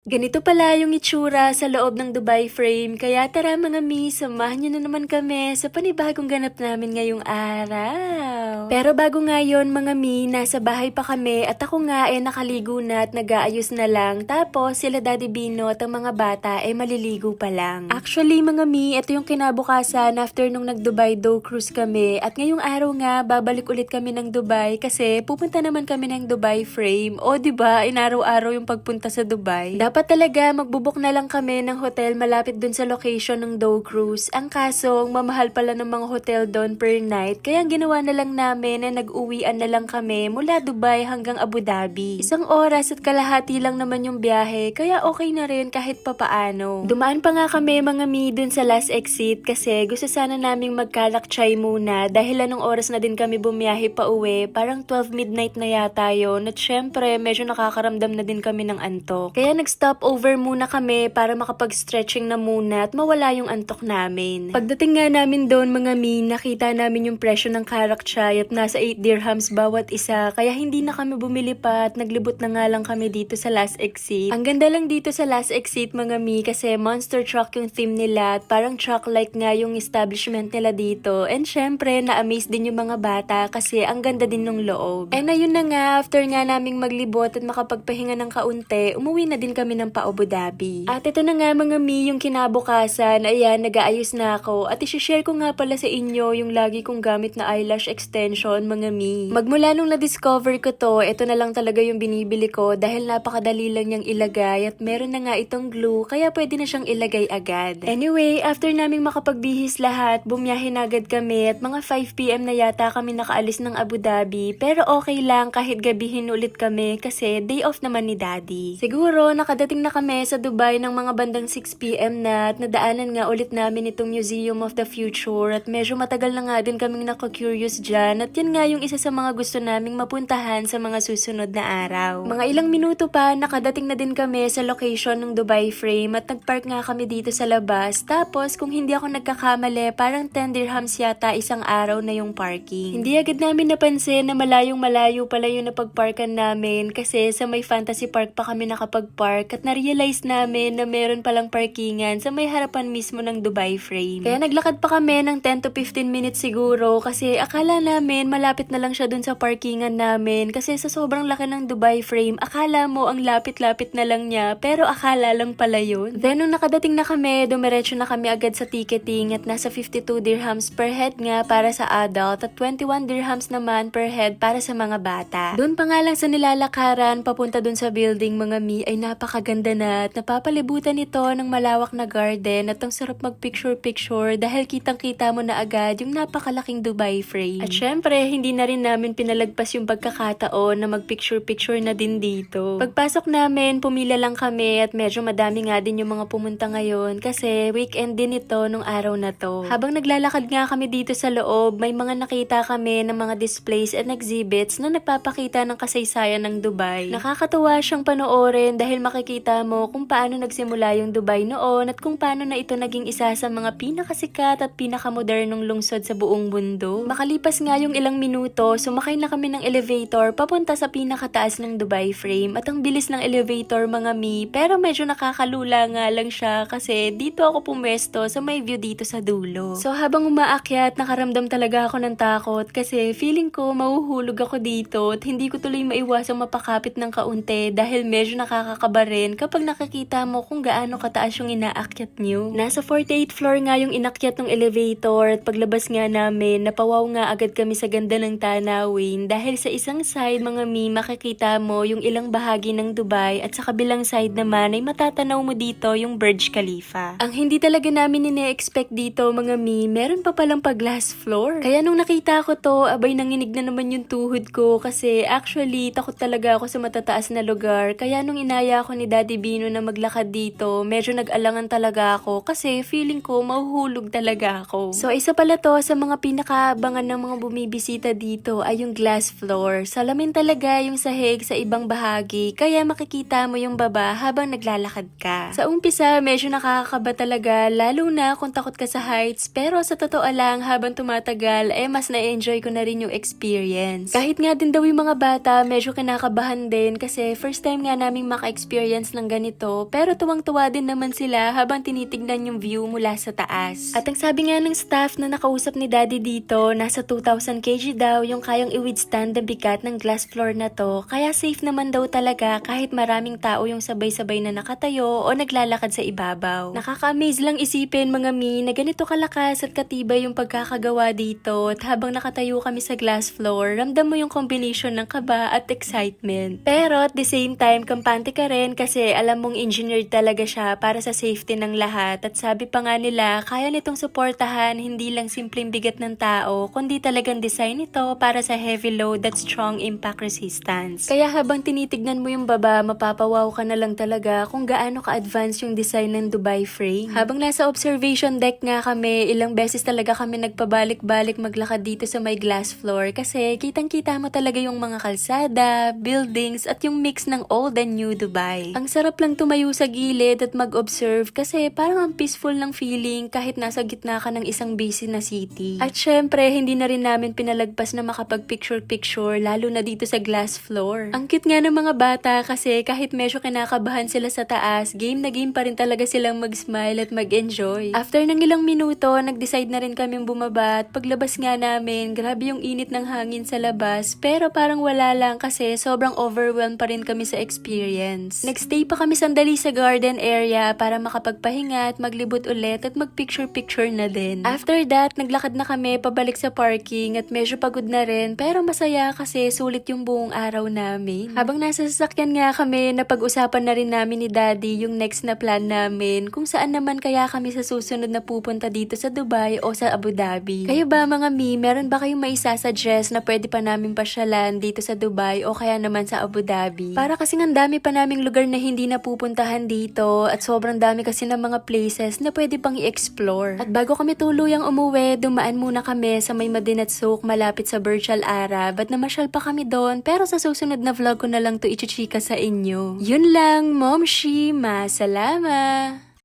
Ganito pala yung itsura sa loob ng Dubai Frame, kaya tara mga mi, samahan nyo na naman kami sa panibagong ganap namin ngayong araw. Pero bago nga yun mga mi, nasa bahay pa kami at ako nga nakaligo na at nag-aayos na lang, tapos sila Daddy Bino at ang mga bata maliligo pa lang. Actually mga mi, ito yung kinabukasan after nung nag-Dubai Dough Cruise kami at ngayong araw nga babalik ulit kami ng Dubai kasi pupunta naman kami ng Dubai Frame. O diba, inaraw-araw yung pagpunta sa Dubai. Dapat talaga magbubuk na lang kami ng hotel malapit dun sa location ng Dough Cruise. Ang kaso, mamahal pala ng mga hotel doon per night. Kaya ang ginawa na lang namin na nag-uwian na lang kami mula Dubai hanggang Abu Dhabi. 1 oras at kalahati lang naman yung biyahe, kaya okay na rin kahit papaano. Dumaan pa nga kami mga mi dun sa last exit kasi gusto sana naming magkalakchay muna dahil anong oras na din kami bumiyahe pa uwi. Parang 12 midnight na yata yun at syempre medyo nakakaramdam na din kami ng antok. Kaya nag-stop over muna kami para makapag-stretching na muna at mawala yung antok namin. Pagdating nga namin doon mga mi, nakita namin yung presyo ng karak chai at nasa 8 dirhams bawat isa, kaya hindi na kami bumili pa at naglibot na nga lang kami dito sa last exit. Ang ganda lang dito sa last exit mga mi kasi monster truck yung theme nila at parang truck-like nga yung establishment nila dito, and syempre na-amaze din yung mga bata kasi ang ganda din ng loob. And ayun na nga, after nga naming maglibot at makapagpahinga ng kaunti, umuwi na din kami ng pa Abu Dhabi. At ito na nga mga mi, yung kinabukasan, ayan, nag-aayos na ako at isi-share ko nga pala sa inyo yung lagi kong gamit na eyelash extension mga mi. Magmula nung na-discover ko to, ito na lang talaga yung binibili ko dahil napakadali lang niyang ilagay at meron na nga itong glue kaya pwede na siyang ilagay agad. Anyway, after naming makapagbihis lahat, bumiyahe na agad kami at mga 5 PM na yata kami nakaalis ng Abu Dhabi, pero okay lang kahit gabihin ulit kami kasi day off naman ni Daddy. Siguro nakadating na kami sa Dubai ng mga bandang 6 PM na at nadaanan nga ulit namin itong Museum of the Future at medyo matagal na nga din kaming naka-curious dyan at yan nga yung isa sa mga gusto naming mapuntahan sa mga susunod na araw. Mga ilang minuto pa, nakadating na din kami sa location ng Dubai Frame at nagpark nga kami dito sa labas, tapos kung hindi ako nagkakamali, parang 10 dirhams yata isang araw na yung parking. Hindi agad namin napansin na malayong malayo pala yung napagparkan namin kasi sa may Fantasy Park pa kami nakapagpark at na-realize namin na meron palang parkingan sa may harapan mismo ng Dubai Frame. Kaya naglakad pa kami ng 10 to 15 minutes siguro kasi akala namin malapit na lang siya dun sa parkingan namin kasi sa sobrang laki ng Dubai Frame, akala mo ang lapit-lapit na lang niya pero akala lang pala yun. Then nung nakadating na kami, dumiretso na kami agad sa ticketing at nasa 52 dirhams per head nga para sa adult at 21 dirhams naman per head para sa mga bata. Doon pa nga lang sa nilalakaran papunta dun sa building mga mi ay napakaganda na at napapalibutan ito ng malawak na garden at ang sarap mag-picture-picture dahil kitang-kita mo na agad yung napakalaking Dubai Frame. At syempre, hindi na rin namin pinalagpas yung pagkakataon na mag-picture-picture na din dito. Pagpasok namin, pumila lang kami at medyo madami nga din yung mga pumunta ngayon kasi weekend din ito nung araw na to. Habang naglalakad nga kami dito sa loob, may mga nakita kami ng mga displays and exhibits na nagpapakita ng kasaysayan ng Dubai. Nakakatuwa siyang panoorin dahil makikita mo kung paano nagsimula yung Dubai noon at kung paano na ito naging isa sa mga pinakasikat at pinakamodernong lungsod sa buong mundo. Makalipas nga yung ilang minuto, sumakay na kami ng elevator papunta sa pinakataas ng Dubai Frame at ang bilis ng elevator mga mi, pero medyo nakakalula nga lang siya kasi dito ako pumesto sa may view dito sa dulo. So habang umaakyat, nakaramdam talaga ako ng takot kasi feeling ko mahuhulog ako dito at hindi ko tuloy maiwasang mapakapit ng kaunti dahil medyo nakakakaba rin kapag nakikita mo kung gaano kataas yung inaakyat nyo. Nasa 48th floor nga yung inakyat ng elevator at paglabas nga namin, napawaw nga agad kami sa ganda ng tanawin dahil sa isang side mga mi, makikita mo yung ilang bahagi ng Dubai at sa kabilang side naman ay matatanaw mo dito yung Burj Khalifa. Ang hindi talaga namin ine-expect dito mga mi, meron pa palang pa-glass floor. Kaya nung nakita ko to, abay nanginig na naman yung tuhod ko kasi actually takot talaga ako sa matataas na lugar. Kaya nung inaya ako ni Daddy Bino na maglakad dito, medyo nag-alangan talaga ako kasi feeling ko mahuhulog talaga ako. So isa pala to sa mga pinakaabangan ng mga bumibisita dito ay yung glass floor. Salamin talaga yung sahig sa ibang bahagi kaya makikita mo yung baba habang naglalakad ka. Sa umpisa medyo nakakakaba talaga lalo na kung takot ka sa heights, pero sa totoo lang habang tumatagal mas na-enjoy ko na rin yung experience. Kahit nga din daw yung mga bata medyo kinakabahan din kasi first time nga naming maka-experience experience ng ganito, pero tuwang-tuwa din naman sila habang tinitignan yung view mula sa taas. At ang sabi nga ng staff na nakausap ni Daddy dito, nasa 2,000 kg daw yung kayang i-withstand ang bigat ng glass floor na to, kaya safe naman daw talaga kahit maraming tao yung sabay-sabay na nakatayo o naglalakad sa ibabaw. Nakaka-amaze lang isipin mga mi na ganito kalakas at katibay yung pagkakagawa dito at habang nakatayo kami sa glass floor, ramdam mo yung combination ng kaba at excitement. Pero at the same time, kampante ka rin kasi alam mong engineered talaga siya para sa safety ng lahat at sabi pa nga nila, kaya nitong suportahan hindi lang simpleng bigat ng tao, kundi talagang design ito para sa heavy load at strong impact resistance. Kaya habang tinitignan mo yung baba, mapapawaw ka na lang talaga kung gaano ka-advance yung design ng Dubai frame. Habang nasa observation deck nga kami, ilang beses talaga kami nagpabalik-balik maglakad dito sa may glass floor kasi kitang-kita mo talaga yung mga kalsada, buildings at yung mix ng old and new Dubai. Ang sarap lang tumayo sa gilid at mag-observe kasi parang ang peaceful ng feeling kahit nasa gitna ka ng isang busy na city. At syempre, hindi na rin namin pinalagpas na makapag-picture-picture lalo na dito sa glass floor. Ang cute nga ng mga bata kasi kahit medyo kinakabahan sila sa taas, game na game pa rin talaga silang mag-smile at mag-enjoy. After ng ilang minuto, nag-decide na rin kaming bumaba at paglabas nga namin, grabe yung init ng hangin sa labas pero parang wala lang kasi sobrang overwhelmed pa rin kami sa experience. Nagstay pa kami sandali sa garden area para makapagpahinga at maglibot ulit at mag-picture-picture na din. After that, naglakad na kami pabalik sa parking at medyo pagod na rin pero masaya kasi sulit yung buong araw namin. Habang nasa sasakyan nga kami, napag-usapan na rin namin ni Daddy yung next na plan namin kung saan naman kaya kami sa susunod na pupunta dito sa Dubai o sa Abu Dhabi. Kayo ba mga mi, meron ba kayong maisasuggest na pwede pa namin pasyalan dito sa Dubai o kaya naman sa Abu Dhabi? Para kasing ang dami pa naming lugar na hindi napupuntahan dito at sobrang dami kasi ng mga places na pwede pang i-explore. At bago kami tuluyang umuwi, dumaan muna kami sa may Madinat Souq malapit sa Burj Al Arab at namasyal pa kami doon pero sa susunod na vlog ko na lang to ichichika sa inyo. Yun lang, Momshi, masalama!